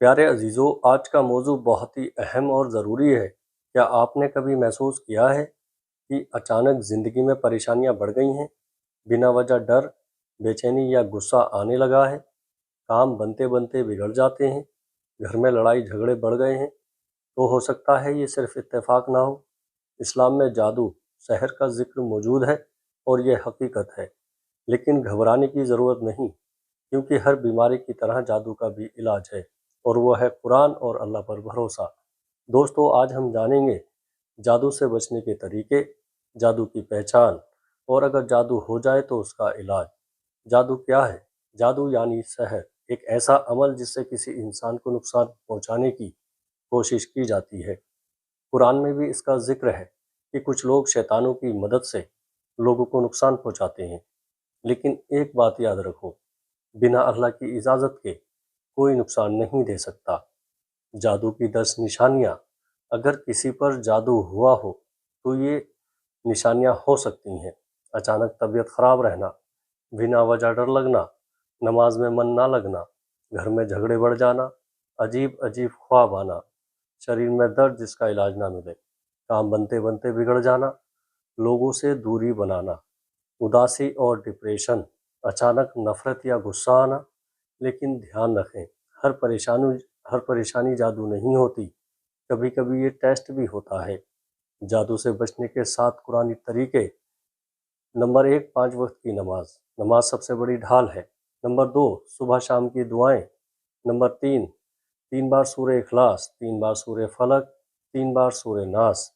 پیارے عزیزو، آج کا موضوع بہت ہی اہم اور ضروری ہے۔ کیا آپ نے کبھی محسوس کیا ہے کہ اچانک زندگی میں پریشانیاں بڑھ گئی ہیں؟ بنا وجہ ڈر، بے چینی یا غصہ آنے لگا ہے، کام بنتے بنتے بگڑ جاتے ہیں، گھر میں لڑائی جھگڑے بڑھ گئے ہیں۔ تو ہو سکتا ہے یہ صرف اتفاق نہ ہو۔ اسلام میں جادو، سحر کا ذکر موجود ہے اور یہ حقیقت ہے، لیکن گھبرانے کی ضرورت نہیں، کیونکہ ہر بیماری کی طرح جادو کا بھی علاج ہے، اور وہ ہے قرآن اور اللہ پر بھروسہ۔ دوستو، آج ہم جانیں گے جادو سے بچنے کے طریقے، جادو کی پہچان، اور اگر جادو ہو جائے تو اس کا علاج۔ جادو کیا ہے؟ جادو یعنی سحر، ایک ایسا عمل جس سے کسی انسان کو نقصان پہنچانے کی کوشش کی جاتی ہے۔ قرآن میں بھی اس کا ذکر ہے کہ کچھ لوگ شیطانوں کی مدد سے لوگوں کو نقصان پہنچاتے ہیں، لیکن ایک بات یاد رکھو، بنا اللہ کی اجازت کے کوئی نقصان نہیں دے سکتا۔ جادو کی 10 نشانیاں۔ اگر کسی پر جادو ہوا ہو تو یہ نشانیاں ہو سکتی ہیں: اچانک طبیعت خراب رہنا، بنا وجہ ڈر لگنا، نماز میں من نہ لگنا، گھر میں جھگڑے بڑھ جانا، عجیب عجیب خواب آنا، شریر میں درد جس کا علاج نہ ملے، کام بنتے بنتے بگڑ جانا، لوگوں سے دوری بنانا، اداسی اور ڈپریشن، اچانک نفرت یا غصہ آنا۔ لیکن دھیان رکھیں، ہر پریشانی جادو نہیں ہوتی، کبھی کبھی یہ ٹیسٹ بھی ہوتا ہے۔ جادو سے بچنے کے 7 قرآنی طریقے۔ نمبر 1، 5 وقت کی نماز۔ نماز سب سے بڑی ڈھال ہے۔ نمبر 2، صبح شام کی دعائیں۔ نمبر 3 بار سورہ اخلاص، 3 بار سورہ فلق، 3 بار سورہ ناس،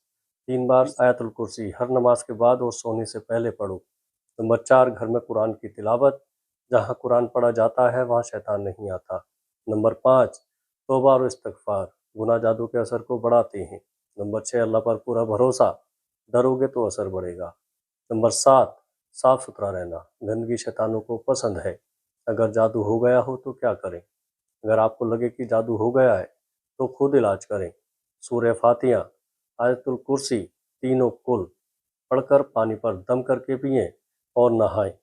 3 بار آیت الکرسی، ہر نماز کے بعد اور سونے سے پہلے پڑھو۔ نمبر 4، گھر میں قرآن کی تلاوت، جہاں قرآن پڑھا جاتا ہے وہاں شیطان نہیں آتا۔ نمبر 5، توبہ اور استغفار، گناہ جادو کے اثر کو بڑھاتے ہیں۔ نمبر 6، اللہ پر پورا بھروسہ، ڈرو گے تو اثر بڑھے گا۔ نمبر 7، صاف ستھرا رہنا، گندگی شیطانوں کو پسند ہے۔ اگر جادو ہو گیا ہو تو کیا کریں؟ اگر آپ کو لگے کہ جادو ہو گیا ہے تو خود علاج کریں۔ سورہ فاتحہ، آیت الکرسی، تینوں کل پڑھ کر پانی پر دم کر کے پئیں اور نہائیں۔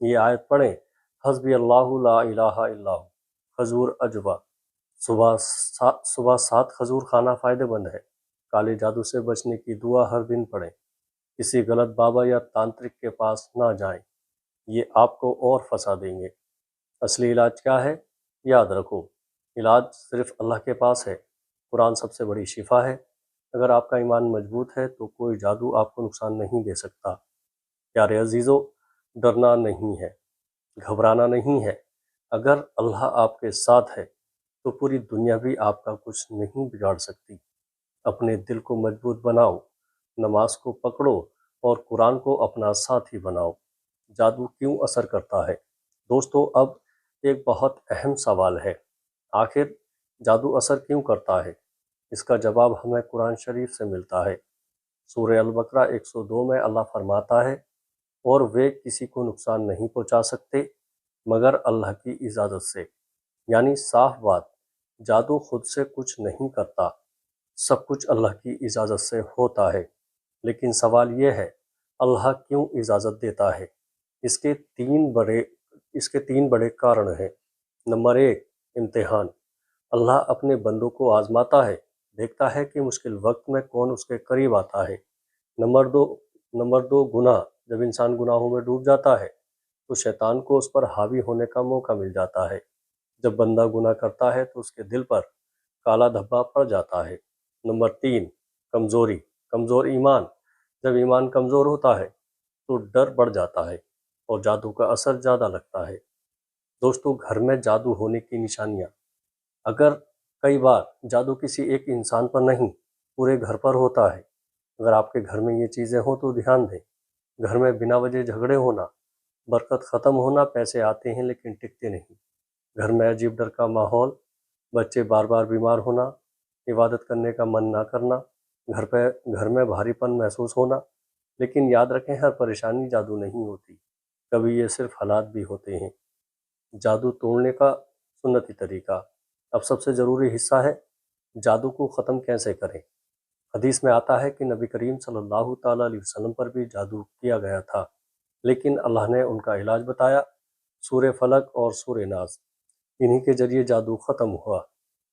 یہ آیت پڑھیں: حسبی اللہ لا الہ الا ہو، کھجور اجوا۔ صبح 7 کھجور کھانا فائدہ مند ہے۔ کالے جادو سے بچنے کی دعا ہر دن پڑھیں۔ کسی غلط بابا یا تانترک کے پاس نہ جائیں، یہ آپ کو اور پھنسا دیں گے۔ اصلی علاج کیا ہے؟ یاد رکھو، علاج صرف اللہ کے پاس ہے۔ قرآن سب سے بڑی شفا ہے۔ اگر آپ کا ایمان مضبوط ہے تو کوئی جادو آپ کو نقصان نہیں دے سکتا۔ پیارے عزیزو، ڈرنا نہیں ہے، گھبرانا نہیں ہے۔ اگر اللہ آپ کے ساتھ ہے تو پوری دنیا بھی آپ کا کچھ نہیں بگاڑ سکتی۔ اپنے دل کو مضبوط بناؤ، نماز کو پکڑو اور قرآن کو اپنا ساتھی بناؤ۔ جادو کیوں اثر کرتا ہے؟ دوستو، اب ایک بہت اہم سوال ہے، آخر جادو اثر کیوں کرتا ہے؟ اس کا جواب ہمیں قرآن شریف سے ملتا ہے۔ سورہ البقرہ 102 میں اللہ فرماتا ہے، اور وہ کسی کو نقصان نہیں پہنچا سکتے مگر اللہ کی اجازت سے۔ یعنی صاف بات، جادو خود سے کچھ نہیں کرتا، سب کچھ اللہ کی اجازت سے ہوتا ہے۔ لیکن سوال یہ ہے، اللہ کیوں اجازت دیتا ہے؟ اس کے تین بڑے کارن ہیں۔ نمبر 1، امتحان۔ اللہ اپنے بندوں کو آزماتا ہے، دیکھتا ہے کہ مشکل وقت میں کون اس کے قریب آتا ہے۔ نمبر 2، گناہ۔ جب انسان گناہوں میں ڈوب جاتا ہے تو شیطان کو اس پر حاوی ہونے کا موقع مل جاتا ہے۔ جب بندہ گناہ کرتا ہے تو اس کے دل پر کالا دھبا پڑ جاتا ہے۔ نمبر 3، کمزوری، کمزور ایمان۔ جب ایمان کمزور ہوتا ہے تو ڈر بڑھ جاتا ہے اور جادو کا اثر زیادہ لگتا ہے۔ دوستو، گھر میں جادو ہونے کی نشانیاں۔ اگر کئی بار جادو کسی ایک انسان پر نہیں، پورے گھر پر ہوتا ہے۔ اگر آپ کے گھر میں یہ چیزیں ہوں تو دھیان دیں۔ گھر میں بنا وجہ جھگڑے ہونا، برکت ختم ہونا، پیسے آتے ہیں لیکن ٹکتے نہیں، گھر میں عجیب ڈر کا ماحول، بچے بار بار بیمار ہونا، عبادت کرنے کا من نہ کرنا، گھر میں بھاری پن محسوس ہونا۔ لیکن یاد رکھیں، ہر پریشانی جادو نہیں ہوتی، کبھی یہ صرف حالات بھی ہوتے ہیں۔ جادو توڑنے کا سنتی طریقہ۔ اب سب سے ضروری حصہ ہے، جادو کو ختم کیسے کریں؟ حدیث میں آتا ہے کہ نبی کریم صلی اللہ تعالیٰ علیہ وسلم پر بھی جادو کیا گیا تھا، لیکن اللہ نے ان کا علاج بتایا، سورہ فلق اور سورہ ناس۔ انہی کے ذریعے جادو ختم ہوا۔